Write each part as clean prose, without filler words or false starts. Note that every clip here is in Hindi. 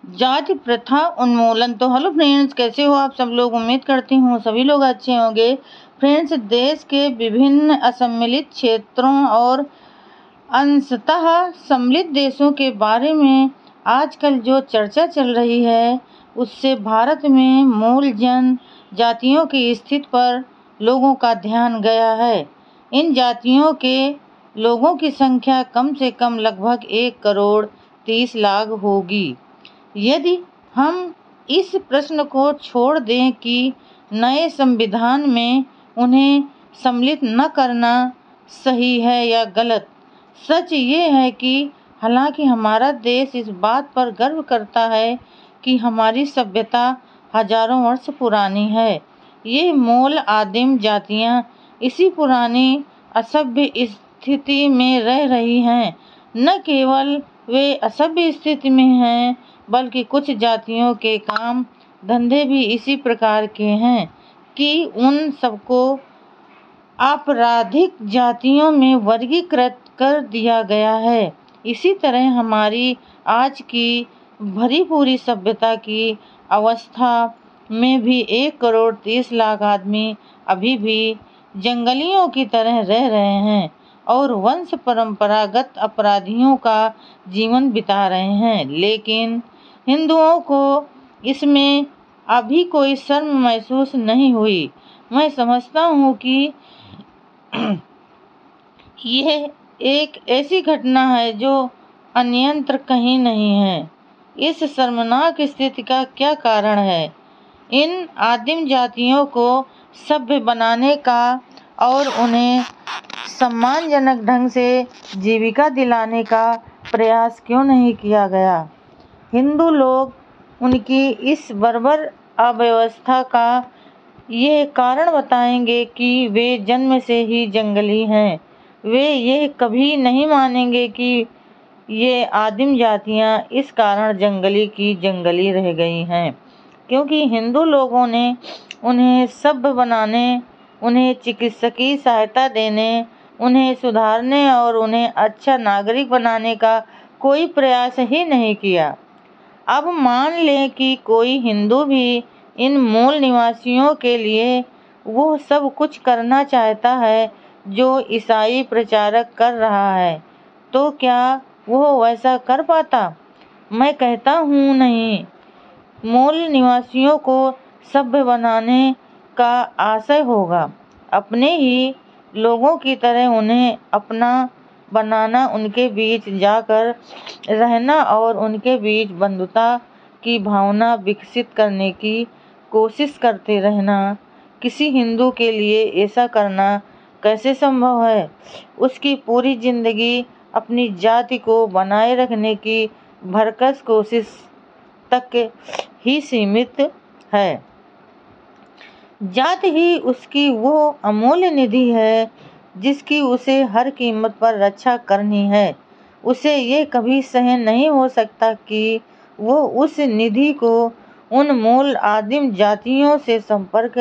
जाति प्रथा उन्मूलन। तो हेलो फ्रेंड्स, कैसे हो आप सब लोग। उम्मीद करती हूँ सभी लोग अच्छे होंगे। फ्रेंड्स, देश के विभिन्न असम्मिलित क्षेत्रों और अंशतः सम्मिलित देशों के बारे में आजकल जो चर्चा चल रही है, उससे भारत में मूल जन जातियों की स्थिति पर लोगों का ध्यान गया है। इन जातियों के लोगों की संख्या कम से कम लगभग 1,30,00,000 होगी। यदि हम इस प्रश्न को छोड़ दें कि नए संविधान में उन्हें सम्मिलित न करना सही है या गलत, सच ये है कि हालांकि हमारा देश इस बात पर गर्व करता है कि हमारी सभ्यता हजारों वर्ष पुरानी है, ये मूल आदिम जातियां इसी पुरानी असभ्य स्थिति में रह रही हैं। न केवल वे असभ्य स्थिति में हैं, बल्कि कुछ जातियों के काम धंधे भी इसी प्रकार के हैं कि उन सबको आपराधिक जातियों में वर्गीकृत कर दिया गया है। इसी तरह हमारी आज की भरी पूरी सभ्यता की अवस्था में भी 1,30,00,000 आदमी अभी भी जंगलियों की तरह रह रहे हैं और वंश परंपरागत अपराधियों का जीवन बिता रहे हैं। लेकिन हिंदुओं को इसमें अभी कोई शर्म महसूस नहीं हुई। मैं समझता हूँ कि यह एक ऐसी घटना है जो अन्यत्र कहीं नहीं है। इस शर्मनाक स्थिति का क्या कारण है? इन आदिम जातियों को सभ्य बनाने का और उन्हें सम्मानजनक ढंग से जीविका दिलाने का प्रयास क्यों नहीं किया गया? हिंदू लोग उनकी इस बर्बर अव्यवस्था का ये कारण बताएंगे कि वे जन्म से ही जंगली हैं। वे ये कभी नहीं मानेंगे कि ये आदिम जातियां इस कारण जंगली की जंगली रह गई हैं, क्योंकि हिंदू लोगों ने उन्हें सभ्य बनाने, उन्हें चिकित्सकीय सहायता देने, उन्हें सुधारने और उन्हें अच्छा नागरिक बनाने का कोई प्रयास ही नहीं किया। अब मान लें कि कोई हिंदू भी इन मूल निवासियों के लिए वो सब कुछ करना चाहता है जो ईसाई प्रचारक कर रहा है, तो क्या वो वैसा कर पाता? मैं कहता हूँ नहीं। मूल निवासियों को सभ्य बनाने का आशय होगा अपने ही लोगों की तरह उन्हें अपना बनाना, उनके बीच जाकर रहना और उनके बीच बंधुता की भावना विकसित करने की कोशिश करते रहना। किसी हिंदू के लिए ऐसा करना कैसे संभव है? उसकी पूरी जिंदगी अपनी जाति को बनाए रखने की भरकस कोशिश तक ही सीमित है। जाति ही उसकी वो अमूल्य निधि है जिसकी उसे हर कीमत पर रक्षा करनी है। उसे ये कभी सहन नहीं हो सकता कि वो उस निधि को उन मूल आदिम जातियों से संपर्क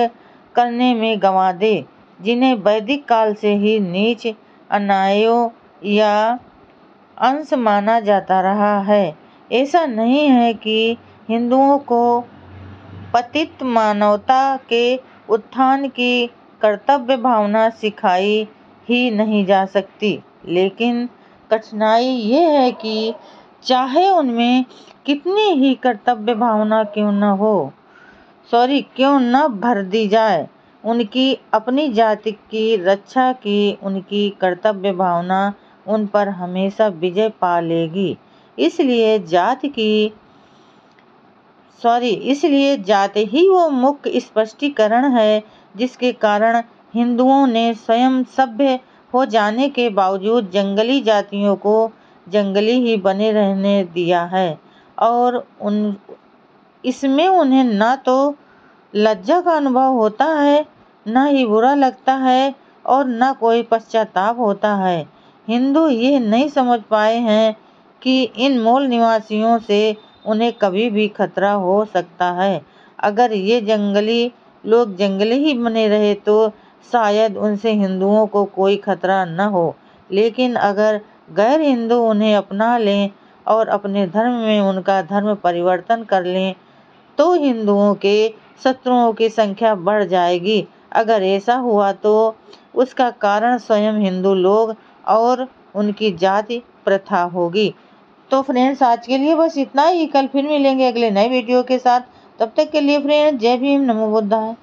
करने में गंवा दे, जिन्हें वैदिक काल से ही नीच, अन्यायों या अंश माना जाता रहा है। ऐसा नहीं है कि हिंदुओं को पतित मानवता के उत्थान की कर्तव्य भावना सिखाई ही नहीं जा सकती, लेकिन कठिनाई ये है कि चाहे उनमें कितनी ही कर्तव्य भावना क्यों न भर दी जाए, उनकी अपनी जाति की रक्षा की उनकी कर्तव्य भावना उन पर हमेशा विजय पा लेगी। इसलिए जाति ही वो मुख्य स्पष्टीकरण है जिसके कारण हिंदुओं ने स्वयं सभ्य हो जाने के बावजूद जंगली जातियों को जंगली ही बने रहने दिया है और इसमें उन्हें न तो लज्जा का अनुभव होता है, न ही बुरा लगता है और न कोई पश्चाताप होता है। हिंदू ये नहीं समझ पाए हैं कि इन मूल निवासियों से उन्हें कभी भी खतरा हो सकता है। अगर ये जंगली लोग जंगली ही बने रहे तो शायद उनसे हिंदुओं को कोई खतरा न हो, लेकिन अगर गैर हिंदू उन्हें अपना लें और अपने धर्म में उनका धर्म परिवर्तन कर लें तो हिंदुओं के शत्रुओं की संख्या बढ़ जाएगी। अगर ऐसा हुआ तो उसका कारण स्वयं हिंदू लोग और उनकी जाति प्रथा होगी। तो फ्रेंड्स, आज के लिए बस इतना ही। कल फिर मिलेंगे अगले नए वीडियो के साथ। तब तक के लिए फ्रेंड्स, जय भीम, नमो बुद्धाय।